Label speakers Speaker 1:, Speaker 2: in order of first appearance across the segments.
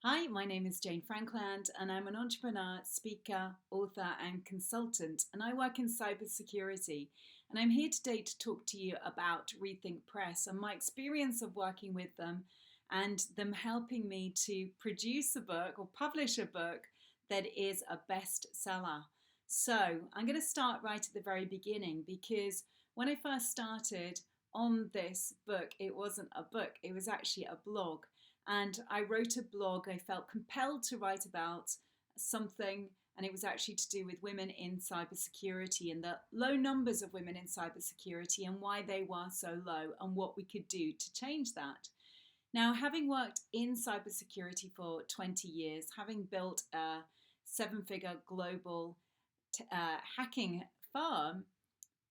Speaker 1: Hi, my name is Jane Frankland, and I'm an entrepreneur, speaker, author, and consultant, and I work in cybersecurity. And I'm here today to talk to you about Rethink Press and my experience of working with them and them helping me to produce a book or publish a book that is a bestseller. So I'm going to start right at the very beginning because when I first started on this book, it wasn't a book, it was actually a blog. And I wrote a blog. I felt compelled to write about something, and it was actually to do with women in cybersecurity and the low numbers of women in cybersecurity and why they were so low and what we could do to change that. Now, having worked in cybersecurity for 20 years, having built a seven-figure global hacking firm,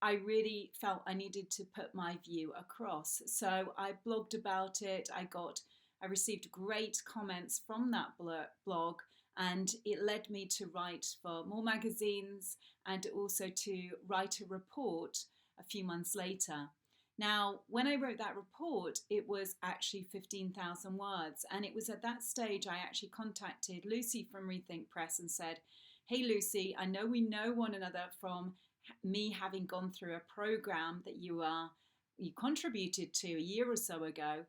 Speaker 1: I really felt I needed to put my view across. So I blogged about it. I received great comments from that blog, and it led me to write for more magazines and also to write a report a few months later. Now, when I wrote that report, it was actually 15,000 words. And it was at that stage I actually contacted Lucy from Rethink Press and said, "Hey, Lucy, I know we know one another from me having gone through a program that you contributed to a year or so ago.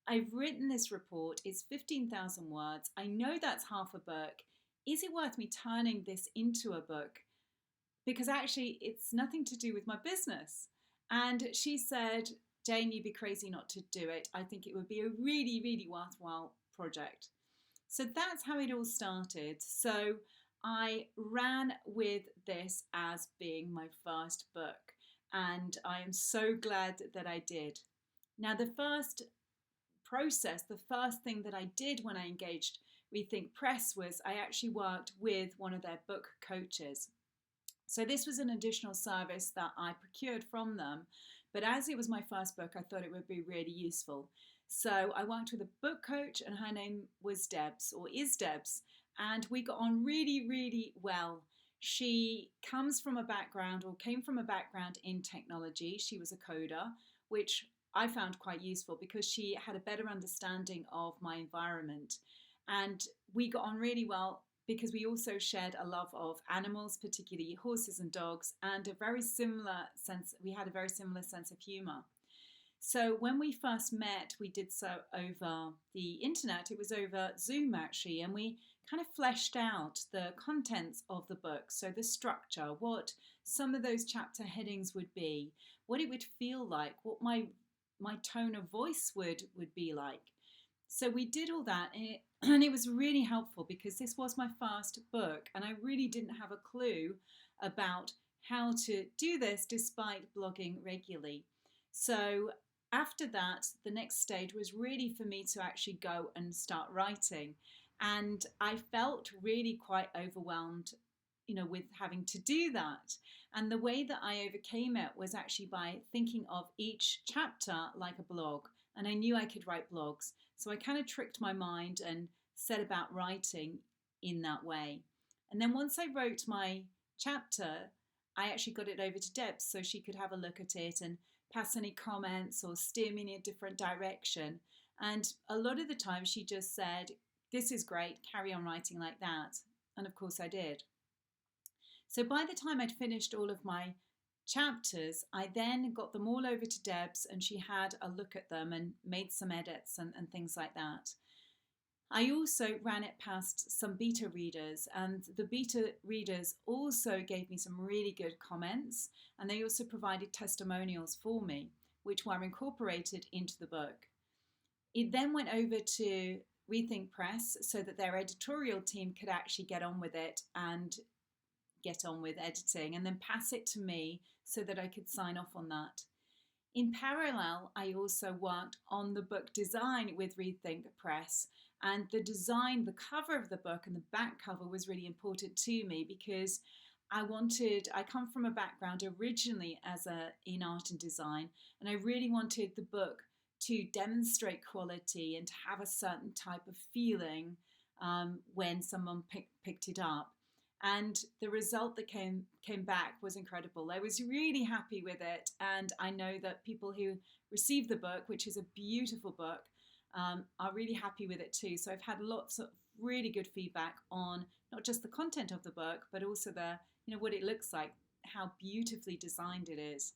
Speaker 1: I've written this report. It's 15,000 words. I know that's half a book. Is it worth me turning this into a book? Because actually, it's nothing to do with my business." And she said, "Jane, you'd be crazy not to do it. I think it would be a really, really worthwhile project." So that's how it all started. So I ran with this as being my first book, and I am so glad that I did. Now, the first thing that I did when I engaged Rethink Press was I actually worked with one of their book coaches. So this was an additional service that I procured from them. But as it was my first book, I thought it would be really useful. So I worked with a book coach, and her name was Debs, or is Debs, and we got on really, really well. She comes from a background, or came from a background in technology. She was a coder, which I found quite useful because she had a better understanding of my environment. And we got on really well because we also shared a love of animals, particularly horses and dogs, and we had a very similar sense of humor. So when we first met, we did so over the internet. It was over Zoom actually, and we kind of fleshed out the contents of the book. So the structure, what some of those chapter headings would be, what it would feel like, what my tone of voice would be like. So we did all that, and it was really helpful because this was my first book, and I really didn't have a clue about how to do this despite blogging regularly. So after that, the next stage was really for me to actually go and start writing. And I felt really quite overwhelmed, with having to do that. And the way that I overcame it was actually by thinking of each chapter like a blog. And I knew I could write blogs. So I kind of tricked my mind and set about writing in that way. And then once I wrote my chapter, I actually got it over to Deb so she could have a look at it and pass any comments or steer me in a different direction. And a lot of the time she just said, "This is great, carry on writing like that." And of course I did. So by the time I'd finished all of my chapters, I then got them all over to Deb's, and she had a look at them and made some edits and things like that. I also ran it past some beta readers, and the beta readers also gave me some really good comments, and they also provided testimonials for me, which were incorporated into the book. It then went over to Rethink Press so that their editorial team could actually get on with it and get on with editing, and then pass it to me so that I could sign off on that. In parallel, I also worked on the book design with Rethink Press, and the design, the cover of the book and the back cover was really important to me because I come from a background originally in art and design, and I really wanted the book to demonstrate quality and to have a certain type of feeling when someone picked it up. And the result that came back was incredible. I was really happy with it, and I know that people who received the book, which is a beautiful book, are really happy with it too. So I've had lots of really good feedback on not just the content of the book, but also what it looks like, how beautifully designed it is.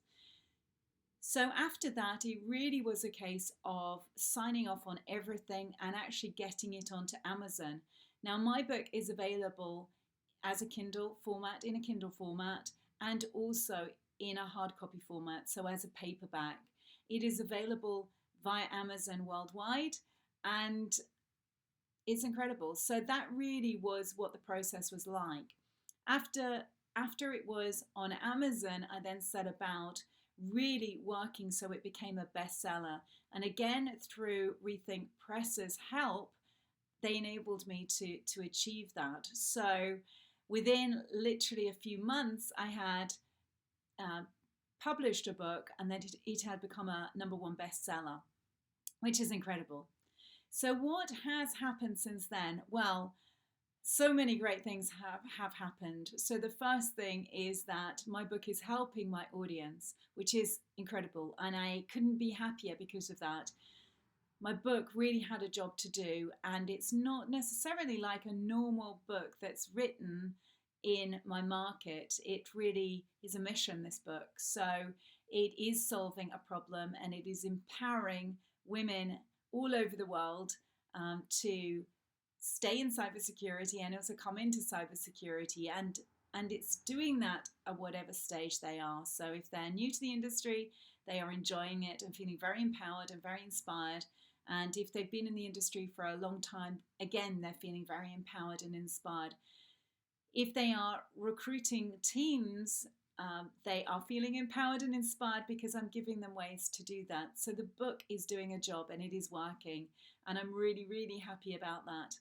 Speaker 1: So after that, it really was a case of signing off on everything and actually getting it onto Amazon. Now, my book is available as a Kindle format, in a Kindle format, and also in a hard copy format, so as a paperback. It is available via Amazon worldwide, and it's incredible. So that really was what the process was like. After it was on Amazon, I then set about really working so it became a bestseller. And again, through Rethink Press's help, they enabled me to achieve that. So within literally a few months, I had published a book, and then it had become a #1 bestseller, which is incredible. So what has happened since then? Well, so many great things have happened. So the first thing is that my book is helping my audience, which is incredible, and I couldn't be happier because of that. My book really had a job to do, and it's not necessarily like a normal book that's written in my market. It really is a mission, this book. So it is solving a problem, and it is empowering women all over the world to stay in cybersecurity and also come into cybersecurity, and it's doing that at whatever stage they are. So if they're new to the industry, they are enjoying it and feeling very empowered and very inspired. And if they've been in the industry for a long time, again, they're feeling very empowered and inspired. If they are recruiting teams, they are feeling empowered and inspired because I'm giving them ways to do that. So the book is doing a job, and it is working. And I'm really, really happy about that.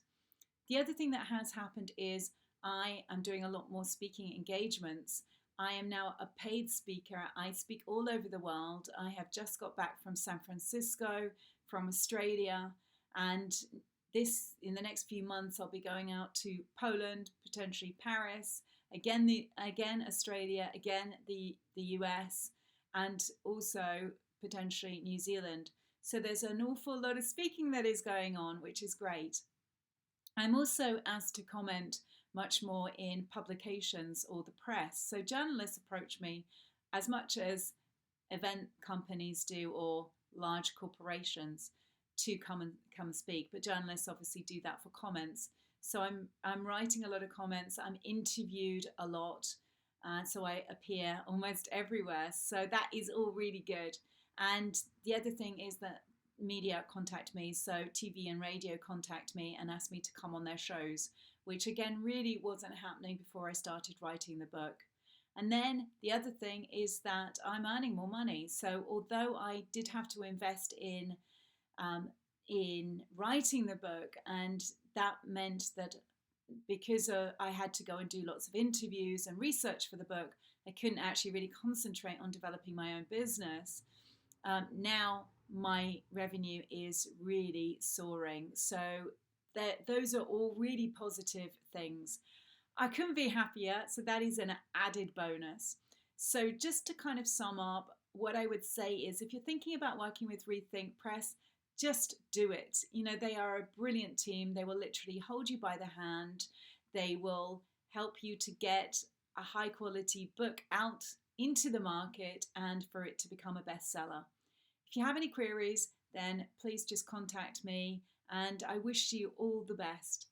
Speaker 1: The other thing that has happened is I am doing a lot more speaking engagements. I am now a paid speaker. I speak all over the world. I have just got back from San Francisco, from Australia, and in the next few months, I'll be going out to Poland, potentially Paris, again Australia, again the US, and also potentially New Zealand. So there's an awful lot of speaking that is going on, which is great. I'm also asked to comment much more in publications or the press. So journalists approach me as much as event companies do, or large corporations, to come and speak. But journalists obviously do that for comments. So I'm writing a lot of comments. I'm interviewed a lot. So I appear almost everywhere. So that is all really good. And the other thing is that media contact me. So TV and radio contact me and ask me to come on their shows, which again really wasn't happening before I started writing the book. And then the other thing is that I'm earning more money. So although I did have to invest in writing the book, and that meant that because I had to go and do lots of interviews and research for the book, I couldn't actually really concentrate on developing my own business. Now my revenue is really soaring. So those are all really positive things. I couldn't be happier. So that is an added bonus. So just to kind of sum up, what I would say is, if you're thinking about working with Rethink Press, just do it. They are a brilliant team. They will literally hold you by the hand. They will help you to get a high quality book out into the market and for it to become a bestseller. If you have any queries, then please just contact me, and I wish you all the best.